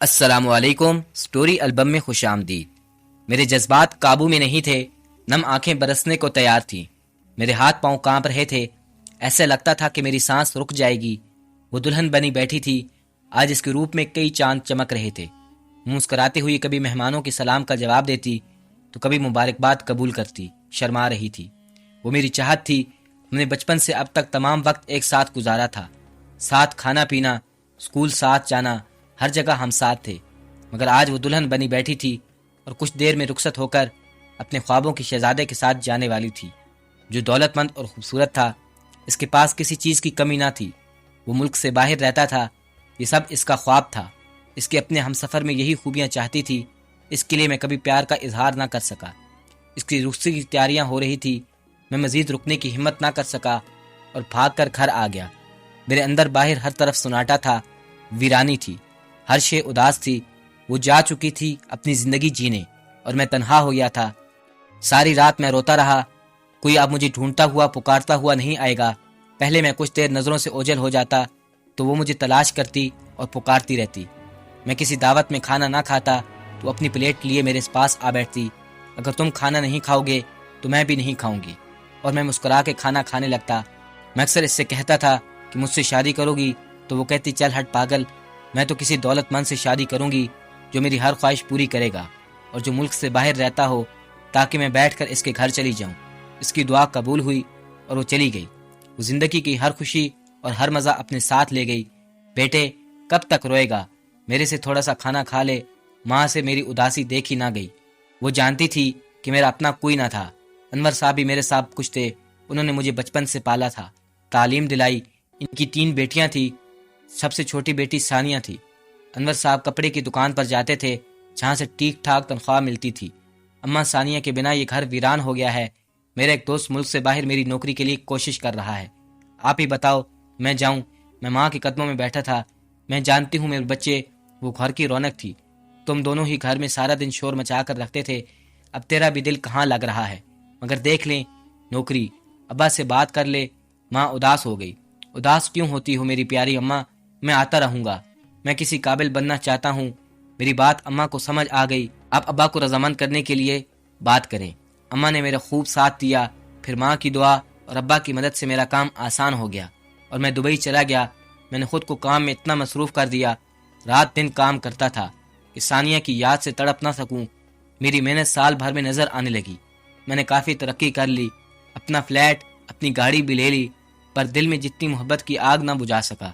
السلام علیکم۔ Story album میں خوش آمدید۔ میرے جذبات قابو میں نہیں تھے، نم آنکھیں برسنے کو تیار تھیں، میرے ہاتھ پاؤں کانپ رہے تھے، ایسے لگتا تھا کہ میری سانس رک جائے گی۔ وہ دلہن بنی بیٹھی تھی، آج اس کے روپ میں کئی چاند چمک رہے تھے۔ مسکراتے ہوئے کبھی مہمانوں کے سلام کا جواب دیتی تو کبھی مبارکباد قبول کرتی، شرما رہی تھی۔ وہ میری چاہت تھی۔ ہم نے بچپن سے اب تک تمام وقت ایک ساتھ گزارا تھا، ساتھ کھانا پینا، اسکول ساتھ جانا، ہر جگہ ہم ساتھ تھے۔ مگر آج وہ دلہن بنی بیٹھی تھی اور کچھ دیر میں رخصت ہو کر اپنے خوابوں کے شہزادے کے ساتھ جانے والی تھی، جو دولت مند اور خوبصورت تھا۔ اس کے پاس کسی چیز کی کمی نہ تھی، وہ ملک سے باہر رہتا تھا، یہ سب اس کا خواب تھا۔ اس کے اپنے ہم سفر میں یہی خوبیاں چاہتی تھی، اس کے لیے میں کبھی پیار کا اظہار نہ کر سکا۔ اس کی رخصتی کی تیاریاں ہو رہی تھی، میں مزید رکنے کی ہمت نہ کر سکا اور بھاگ کر گھر آ گیا۔ میرے اندر باہر ہر طرف سناٹا تھا، ویرانی تھی، ہر شے اداس تھی۔ وہ جا چکی تھی اپنی زندگی جینے اور میں تنہا ہو گیا تھا۔ ساری رات میں روتا رہا، کوئی اب مجھے ڈھونڈتا ہوا پکارتا ہوا نہیں آئے گا۔ پہلے میں کچھ دیر نظروں سے اوجھل ہو جاتا تو وہ مجھے تلاش کرتی اور پکارتی رہتی۔ میں کسی دعوت میں کھانا نہ کھاتا تو اپنی پلیٹ لیے میرے پاس آ بیٹھتی، اگر تم کھانا نہیں کھاؤ گے تو میں بھی نہیں کھاؤں گی، اور میں مسکرا کے کھانا کھانے لگتا۔ میں اکثر اس سے کہتا تھا کہ مجھ سے شادی کرو گی تو وہ کہتی چل ہٹ پاگل، میں تو کسی دولت مند سے شادی کروں گی جو میری ہر خواہش پوری کرے گا اور جو ملک سے باہر رہتا ہو، تاکہ میں بیٹھ کر اس کے گھر چلی جاؤں۔ اس کی دعا قبول ہوئی اور وہ چلی گئی۔ وہ زندگی کی ہر خوشی اور ہر مزہ اپنے ساتھ لے گئی۔ بیٹے کب تک روئے گا، میرے سے تھوڑا سا کھانا کھا لے۔ ماں سے میری اداسی دیکھی نہ گئی۔ وہ جانتی تھی کہ میرا اپنا کوئی نہ تھا۔ انور صاحب بھی میرے ساتھ کچھ تھے، انہوں نے مجھے بچپن سے پالا تھا، تعلیم دلائی۔ ان کی 3 بیٹیاں تھیں، سب سے چھوٹی بیٹی ثانیہ تھی۔ انور صاحب کپڑے کی دکان پر جاتے تھے جہاں سے ٹھیک ٹھاک تنخواہ ملتی تھی۔ اماں ثانیہ کے بنا یہ گھر ویران ہو گیا ہے۔ میرا ایک دوست ملک سے باہر میری نوکری کے لیے کوشش کر رہا ہے۔ آپ ہی بتاؤ میں جاؤں؟ میں ماں کے قدموں میں بیٹھا تھا۔ میں جانتی ہوں میرے بچے، وہ گھر کی رونق تھی، تم دونوں ہی گھر میں سارا دن شور مچا کر رکھتے تھے، اب تیرا بھی دل کہاں لگ رہا ہے؟ مگر دیکھ لیں نوکری، ابا سے بات کر لے۔ ماں اداس ہو گئی۔ اداس کیوں ہوتی ہو میری پیاری اماں، میں آتا رہوں گا، میں کسی قابل بننا چاہتا ہوں۔ میری بات اماں کو سمجھ آ گئی۔ اب ابا کو رضامند کرنے کے لیے بات کریں۔ اماں نے میرا خوب ساتھ دیا۔ پھر ماں کی دعا اور ابا کی مدد سے میرا کام آسان ہو گیا اور میں دبئی چلا گیا۔ میں نے خود کو کام میں اتنا مصروف کر دیا، رات دن کام کرتا تھا کہ ثانیہ کی یاد سے تڑپ نہ سکوں۔ میری محنت سال بھر میں نظر آنے لگی۔ میں نے کافی ترقی کر لی، اپنا فلیٹ، اپنی گاڑی بھی لے لی، پر دل میں جتنی محبت کی آگ نہ بجھا سکا۔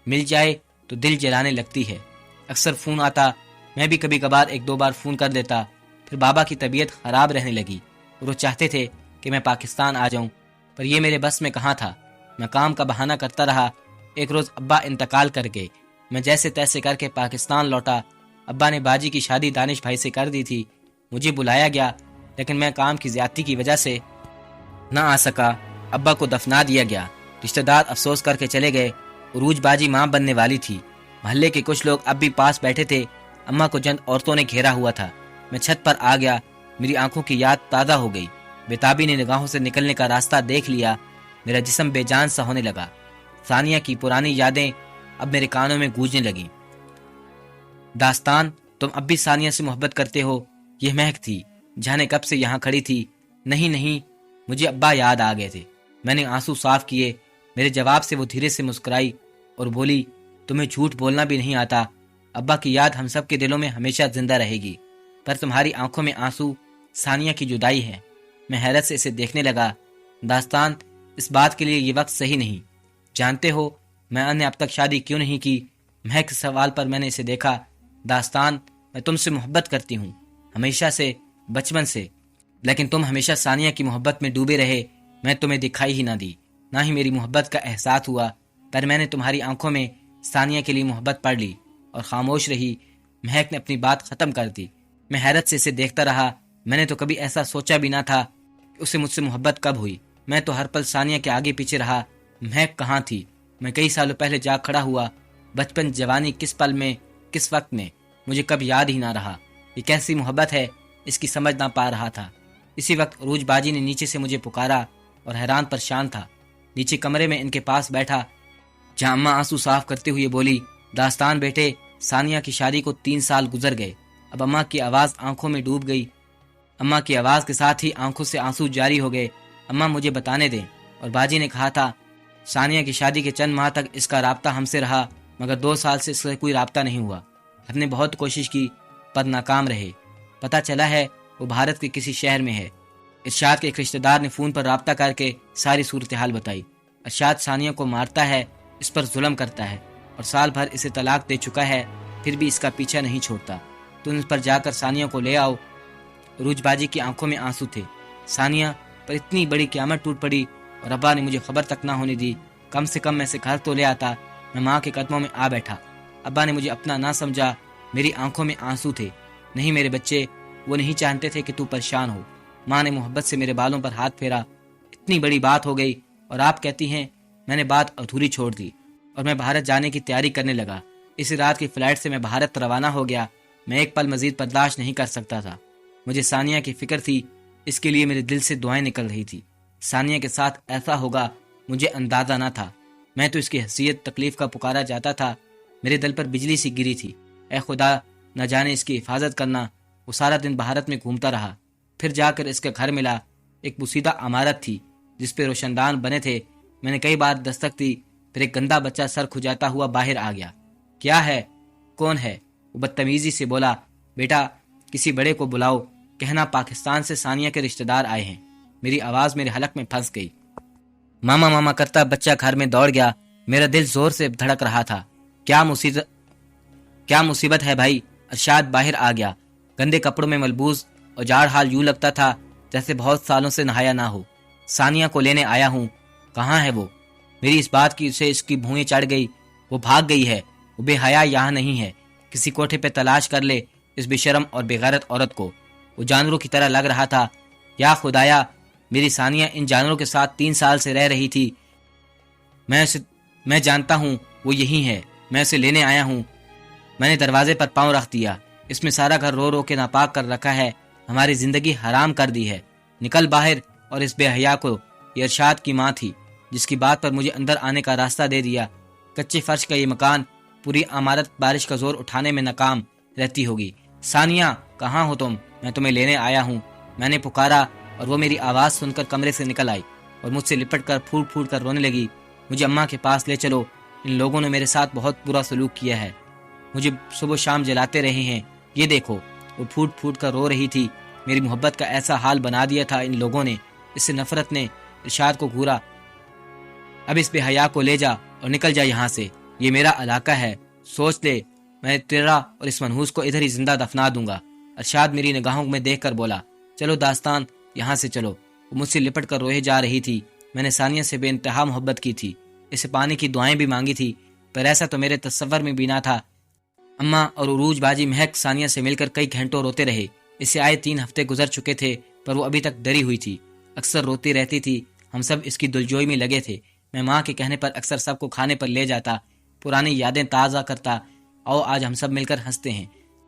مل جائے تو دل جلانے لگتی ہے۔ اکثر فون آتا، میں بھی کبھی کبھار 1-2 بار فون کر دیتا۔ پھر بابا کی طبیعت خراب رہنے لگی اور وہ چاہتے تھے کہ میں پاکستان آ جاؤں، پر یہ میرے بس میں کہاں تھا۔ میں کام کا بہانہ کرتا رہا۔ ایک روز ابا انتقال کر گئے۔ میں جیسے تیسے کر کے پاکستان لوٹا۔ ابا نے باجی کی شادی دانش بھائی سے کر دی تھی۔ مجھے بلایا گیا، لیکن میں کام کی زیادتی کی وجہ سے نہ آ سکا۔ ابا کو دفنا دیا گیا۔ رشتہ دار افسوس کر کے چلے گئے۔ عروج باجی ماں بننے والی تھی۔ محلے کے کچھ لوگ اب بھی پاس بیٹھے تھے۔ اماں کو چند عورتوں نے گھیرا ہوا تھا۔ میں چھت پر آ گیا۔ میری آنکھوں کی یاد تازہ ہو گئی۔ بیتابی نے نگاہوں سے نکلنے کا راستہ دیکھ لیا۔ میرا جسم بے جان سا ہونے لگا۔ ثانیہ کی پرانی یادیں اب میرے کانوں میں گونجنے لگیں۔ داستان، تم اب بھی ثانیہ سے محبت کرتے ہو؟ یہ مہک تھی، جانے کب سے یہاں کھڑی تھی۔ نہیں، مجھے ابا یاد آ گئے تھے۔ میں نے آنسو صاف کیے۔ میرے جواب سے وہ دھیرے سے مسکرائی اور بولی، تمہیں جھوٹ بولنا بھی نہیں آتا۔ ابا کی یاد ہم سب کے دلوں میں ہمیشہ زندہ رہے گی، پر تمہاری آنکھوں میں آنسو ثانیہ کی جدائی ہے۔ میں حیرت سے اسے دیکھنے لگا۔ داستان، اس بات کے لیے یہ وقت صحیح نہیں۔ جانتے ہو میں نے اب تک شادی کیوں نہیں کی؟ مہک سوال پر میں نے اسے دیکھا۔ داستان، میں تم سے محبت کرتی ہوں، ہمیشہ سے، بچپن سے، لیکن تم ہمیشہ ثانیہ کی محبت میں ڈوبے رہے۔ میں تمہیں دکھائی ہی نہ دی، نہ ہی میری محبت کا احساس ہوا، پر میں نے تمہاری آنکھوں میں ثانیہ کے لیے محبت پڑھ لی اور خاموش رہی۔ مہک نے اپنی بات ختم کر دی۔ میں حیرت سے اسے دیکھتا رہا۔ میں نے تو کبھی ایسا سوچا بھی نہ تھا کہ اسے مجھ سے محبت کب ہوئی۔ میں تو ہر پل ثانیہ کے آگے پیچھے رہا۔ مہک کہاں تھی؟ میں کئی سالوں پہلے جا کھڑا ہوا۔ بچپن، جوانی، کس پل میں، کس وقت میں، مجھے کب یاد ہی نہ رہا۔ یہ کیسی محبت ہے، اس کی سمجھ نہ پا رہا تھا۔ اسی وقت عروج باجی نے نیچے سے مجھے پکارا اور حیران پریشان تھا۔ نیچے کمرے میں ان کے پاس بیٹھا، جہاں اماں آنسو صاف کرتے ہوئے بولی، داستان بیٹے، ثانیہ کی شادی کو 3 سال گزر گئے۔ اب اماں کی آواز آنکھوں میں ڈوب گئی۔ اماں کی آواز کے ساتھ ہی آنکھوں سے آنسو جاری ہو گئے۔ اماں مجھے بتانے دیں، اور باجی نے کہا تھا ثانیہ کی شادی کے چند ماہ تک اس کا رابطہ ہم سے رہا، مگر 2 سال سے اس سے کوئی رابطہ نہیں ہوا۔ ہم نے بہت کوشش کی پر ناکام رہے۔ پتہ چلا ہے وہ بھارت کے کسی شہر میں ہے۔ ارشاد کے ایک رشتہ دار نے فون پر رابطہ کر کے ساری صورتحال بتائی۔ ارشاد ثانیہ کو مارتا ہے، اس پر ظلم کرتا ہے، اور سال بھر اسے طلاق دے چکا ہے، پھر بھی اس کا پیچھا نہیں چھوڑتا۔ تم اس پر جا کر ثانیہ کو لے آؤ۔ عروج باجی کی آنکھوں میں آنسو تھے۔ ثانیہ پر اتنی بڑی قیامت ٹوٹ پڑی، اور ابا نے مجھے خبر تک نہ ہونے دی۔ کم سے کم میں اسے گھر تو لے آتا۔ میں ماں کے قدموں میں آ بیٹھا۔ ابا نے مجھے اپنا نہ سمجھا۔ میری آنکھوں میں آنسو تھے۔ نہیں میرے بچے، وہ نہیں چاہتے تھے کہ تو پریشان ہو۔ ماں نے محبت سے میرے بالوں پر ہاتھ پھیرا۔ اتنی بڑی بات ہو گئی اور آپ کہتی ہیں میں نے بات ادھوری چھوڑ دی، اور میں بھارت جانے کی تیاری کرنے لگا۔ اسی رات کی فلائٹ سے میں بھارت روانہ ہو گیا۔ میں ایک پل مزید برداشت نہیں کر سکتا تھا۔ مجھے ثانیہ کی فکر تھی، اس کے لیے میرے دل سے دعائیں نکل رہی تھی۔ ثانیہ کے ساتھ ایسا ہوگا مجھے اندازہ نہ تھا۔ میں تو اس کی حیثیت تکلیف کا پکارا جاتا تھا۔ میرے دل پر بجلی سی گری تھی۔ اے خدا، نہ جانے اس کی حفاظت کرنا۔ وہ سارا دن بھارت میں گھومتا رہا۔ پھر جا کر اس کا گھر ملا۔ ایک بوسیدہ عمارت تھی جس پہ روشن دان بنے تھے۔ میں نے کئی بار دستک دی، پھر ایک گندا بچہ سر کھجاتا ہوا باہر آ گیا۔ کیا ہے؟ کون ہے؟ وہ بدتمیزی سے بولا، بیٹا کسی بڑے کو بلاؤ، کہنا پاکستان سے ثانیہ کے رشتہ دار آئے ہیں۔ میری آواز میرے حلق میں پھنس گئی۔ ماما ماما کرتا بچہ گھر میں دوڑ گیا۔ میرا دل زور سے دھڑک رہا تھا۔ کیا مصیبت ہے بھائی؟ ارشاد باہر آ گیا، گندے کپڑوں میں ملبوس، اور جاڑ حال یوں لگتا تھا جیسے بہت سالوں سے نہایا نہ ہو۔ ثانیہ کو لینے آیا ہوں۔ کہاں ہے وہ؟ میری اس بات کی سے اس کی بھوئیں چڑھ گئی۔ وہ بھاگ گئی ہے۔ وہ بے حیا یہاں نہیں ہے۔ کسی کوٹھے پہ تلاش کر لے اس بے شرم اور بے غیرت عورت کو۔ وہ جانوروں کی طرح لگ رہا تھا۔ یا خدایا، میری ثانیہ ان جانوروں کے ساتھ 3 سال سے رہ رہی تھی۔ میں جانتا ہوں وہ یہی ہے۔ میں اسے لینے آیا ہوں۔ میں نے دروازے پر پاؤں رکھ دیا۔ اس میں سارا گھر رو رو کے ناپاک کر رکھا ہے، ہماری زندگی حرام کر دی ہے۔ نکل باہر۔ اور اس بے حیا کو، یہ ارشاد کی ماں تھی جس کی بات پر مجھے اندر آنے کا راستہ دے دیا۔ کچے فرش کا یہ مکان، پوری عمارت بارش کا زور اٹھانے میں ناکام رہتی ہوگی۔ ثانیہ کہاں ہو تم؟ میں تمہیں لینے آیا ہوں۔ میں نے پکارا اور وہ میری آواز سن کر کمرے سے نکل آئی اور مجھ سے لپٹ کر پھوٹ پھوٹ کر رونے لگی۔ مجھے اماں کے پاس لے چلو، ان لوگوں نے میرے ساتھ بہت برا سلوک کیا ہے، مجھے صبح شام جلاتے رہے ہیں۔ یہ دیکھو۔ وہ پھوٹ پھوٹ کر رو رہی تھی۔ میری محبت کا ایسا حال بنا دیا تھا ان لوگوں نے۔ اس سے نفرت نے ارشاد کو گھورا۔ اب اس بے حیا کو لے جا اور نکل جا یہاں سے، یہ میرا علاقہ ہے۔ سوچ لے، میں تیرا اور اس منحوس کو ادھر ہی زندہ دفنا دوں گا۔ ارشاد میری نگاہوں میں دیکھ کر بولا، چلو داستان، یہاں سے چلو۔ وہ مجھ سے لپٹ کر روئے جا رہی تھی۔ میں نے ثانیہ سے بے انتہا محبت کی تھی، اسے پانے کی دعائیں بھی مانگی تھی، پر ایسا تو میرے تصور میں بھی نہ تھا۔ اماں اور عروج باجی مہک ثانیہ سے مل کر کئی گھنٹوں روتے رہے۔ اسے آئے 3 ہفتے گزر چکے تھے، پر وہ ابھی تک ڈری ہوئی تھی، اکثر روتی رہتی تھی۔ ہم سب اس کی دلجوئی میں لگے تھے۔ میں ماں کے کہنے پر اکثر سب کو کھانے پر لے جاتا، پرانی یادیں تازہ کرتا۔ آؤ آج ہم سب مل کر ہنستے ہیں۔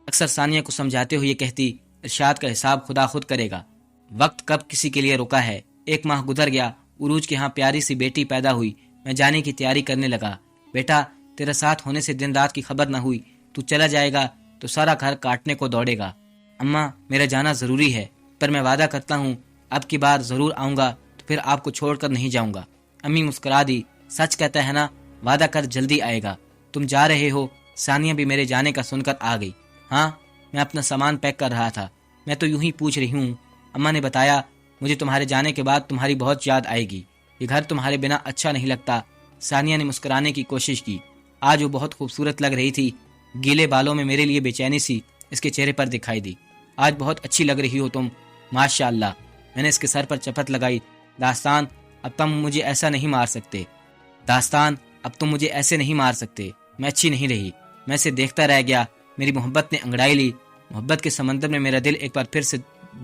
اکثر ثانیہ کو سمجھاتے ہوئے یہ کہتی، ارشاد کا حساب خدا خود کرے گا، وقت کب کسی کے لیے رکا ہے۔ 1 ماہ گزر گیا، عروج کے ہاں پیاری سی بیٹی پیدا ہوئی۔ میں جانے کی تیاری کرنے لگا۔ بیٹا تیرا ساتھ ہونے سے دن رات کی خبر نہ ہوئی، تو چلا جائے گا تو سارا گھر کاٹنے کو دوڑے گا۔ اماں میرا جانا ضروری ہے، پر میں وعدہ کرتا ہوں اب کی بار ضرور آؤں گا، تو پھر آپ کو چھوڑ کر نہیں جاؤں گا۔ امی مسکرا دی، سچ کہتا ہے نا؟ وعدہ کر جلدی آئے گا۔ تم جا رہے ہو؟ ثانیہ بھی میرے جانے کا سن کر آ گئی۔ ہاں، میں اپنا سامان پیک کر رہا تھا۔ میں تو یوں ہی پوچھ رہی ہوں، اماں نے بتایا مجھے تمہارے جانے کے بعد تمہاری بہت یاد آئے گی، یہ گھر تمہارے بنا اچھا نہیں لگتا۔ ثانیہ نے مسکرانے کی کوشش کی۔ آج وہ بہت خوبصورت لگ رہی تھی۔ گیلے بالوں میں میرے لیے بے چینی سی اس کے چہرے پر دکھائی دی۔ آج بہت اچھی لگ رہی ہو تم، ماشاء اللہ۔ میں نے اس کے سر پر چپت لگائی۔ داستان، اب تم مجھے ایسا نہیں مار سکتے۔ داستان، اب تم مجھے ایسے نہیں مار سکتے۔ میں اچھی نہیں رہی۔ میں اسے دیکھتا رہ گیا۔ میری محبت نے انگڑائی لی۔ محبت کے سمندر میں میرا دل ایک بار پھر سے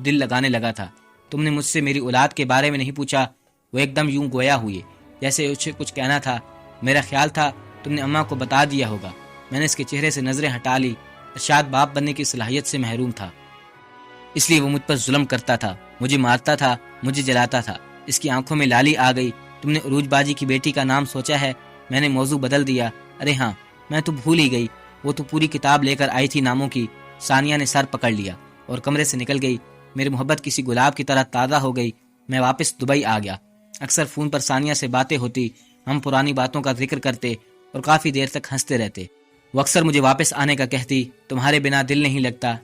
دل لگانے لگا تھا۔ تم نے مجھ سے میری اولاد کے بارے میں نہیں پوچھا۔ وہ ایک دم یوں گویا ہوئے جیسے اسے کچھ کہنا تھا۔ میرا خیال تھا تم نے اماں کو بتا دیا ہوگا۔ میں نے اس کے چہرے سے نظریں ہٹا لی۔ ارشاد باپ بننے کی صلاحیت سے محروم تھا، اس لیے وہ مجھ پر ظلم کرتا تھا، مجھے مارتا تھا، مجھے جلاتا تھا۔ اس کی آنکھوں میں لالی آ گئی۔ تم نے عروج باجی کی بیٹی کا نام سوچا ہے؟ میں نے موضوع بدل دیا۔ ارے ہاں، میں تو بھول ہی گئی۔ وہ تو پوری کتاب لے کر آئی تھی ناموں کی۔ ثانیہ نے سر پکڑ لیا اور کمرے سے نکل گئی۔ میری محبت کسی گلاب کی طرح تازہ ہو گئی۔ میں واپس دبئی آ گیا۔ اکثر فون پر ثانیہ سے باتیں ہوتی، ہم پرانی باتوں کا ذکر کرتے اور کافی دیر تک ہنستے رہتے۔ وہ اکثر مجھے واپس آنے کا کہتی، تمہارے بنا دل نہیں لگتا۔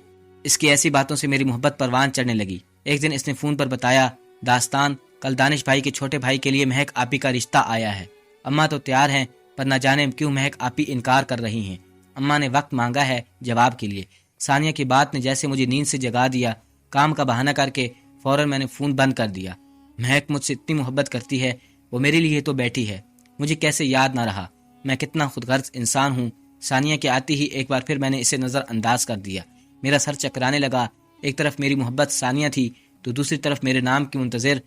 اس کی ایسی باتوں سے میری محبت پروان چڑھنے لگی۔ ایک دن اس نے فون پر بتایا، داستان، کل دانش بھائی کے چھوٹے بھائی کے لیے مہک آپی کا رشتہ آیا ہے۔ اماں تو تیار ہیں، پر نہ جانے کیوں مہک آپی انکار کر رہی ہیں۔ اماں نے وقت مانگا ہے جواب کے لیے۔ ثانیہ کی بات نے جیسے مجھے نیند سے جگا دیا۔ کام کا بہانہ کر کے فوراً میں نے فون بند کر دیا۔ مہک مجھ سے اتنی محبت کرتی ہے، وہ میرے لیے تو بیٹھی ہے، مجھے کیسے یاد نہ رہا؟ میں کتنا خود غرض انسان ہوں۔ ثانیہ کے آتی ہی ایک بار پھر میں نے اسے نظر انداز کر دیا۔ میرا سر چکرانے لگا۔ ایک طرف میری محبت ثانیہ تھی تو دوسری طرف میرے نام کی منتظر،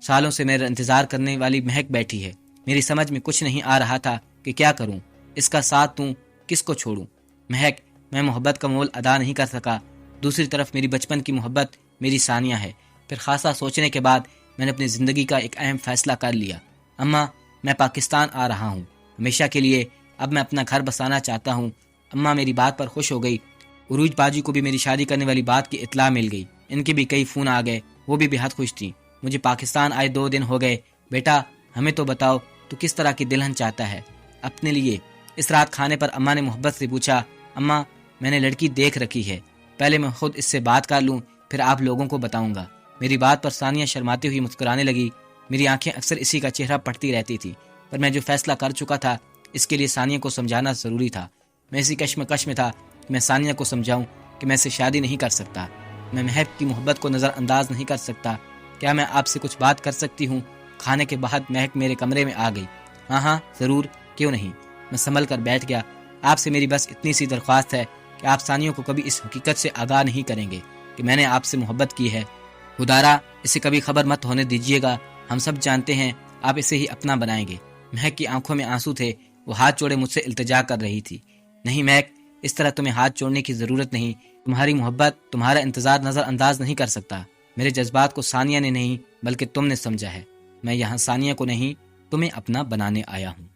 سالوں سے میرا انتظار کرنے والی مہک بیٹھی ہے۔ میری سمجھ میں کچھ نہیں آ رہا تھا کہ کیا کروں، اس کا ساتھ دوں، کس کو چھوڑوں؟ مہک، میں محبت کا مول ادا نہیں کر سکا۔ دوسری طرف میری بچپن کی محبت میری ثانیہ ہے۔ پھر خاصا سوچنے کے بعد میں نے اپنی زندگی کا ایک اہم فیصلہ کر لیا۔ اماں، میں پاکستان آ رہا ہوں ہمیشہ کے لیے۔ اب میں اپنا گھر بسانا چاہتا ہوں۔ اماں میری بات پر خوش ہو گئی۔ عروج باجی کو بھی میری شادی کرنے والی بات کی اطلاع مل گئی۔ ان کے بھی کئی فون آ گئے، وہ بھی بے حد خوش تھیں۔ مجھے پاکستان آئے 2 دن ہو گئے۔ بیٹا، ہمیں تو بتاؤ تو کس طرح کی دلہن چاہتا ہے اپنے لیے؟ اس رات کھانے پر اماں نے محبت سے پوچھا، اماں، میں نے لڑکی دیکھ رکھی ہے، پہلے میں خود اس سے بات کر لوں، پھر آپ لوگوں کو بتاؤں گا۔ میری بات پر ثانیہ شرماتی ہوئی مسکرانے لگی۔ میری آنکھیں اکثر اسی کا چہرہ پڑھتی رہتی تھی، پر میں جو فیصلہ کر چکا تھا اس کے لیے ثانیہ کو سمجھانا ضروری تھا۔ میں اسی کشمکش میں تھا کہ میں ثانیہ کو سمجھاؤں کہ میں اسے شادی نہیں کر سکتا۔ میں مہک کی محبت کو نظر انداز نہیں کر سکتا۔ کیا میں آپ سے کچھ بات کر سکتی ہوں؟ کھانے کے بعد مہک میرے کمرے میں آ گئی۔ ہاں ضرور، کیوں نہیں؟ میں سنبھل کر بیٹھ گیا۔ آپ سے میری بس اتنی سی درخواست ہے کہ آپ ثانیہ کو کبھی اس حقیقت سے آگاہ نہیں کریں گے کہ میں نے آپ سے محبت کی ہے۔ خدارا، اسے کبھی خبر مت ہونے دیجیے گا۔ ہم سب جانتے ہیں آپ اسے ہی اپنا بنائیں گے۔ مہک کی آنکھوں میں آنسو تھے، وہ ہاتھ جوڑے مجھ سے التجا کر رہی تھی۔ نہیں مہک، اس طرح تمہیں ہاتھ جوڑنے کی ضرورت نہیں۔ تمہاری محبت، تمہارا انتظار نظر انداز نہیں کر سکتا۔ میرے جذبات کو ثانیہ نے نہیں بلکہ تم نے سمجھا ہے۔ میں یہاں ثانیہ کو نہیں، تمہیں اپنا بنانے آیا ہوں۔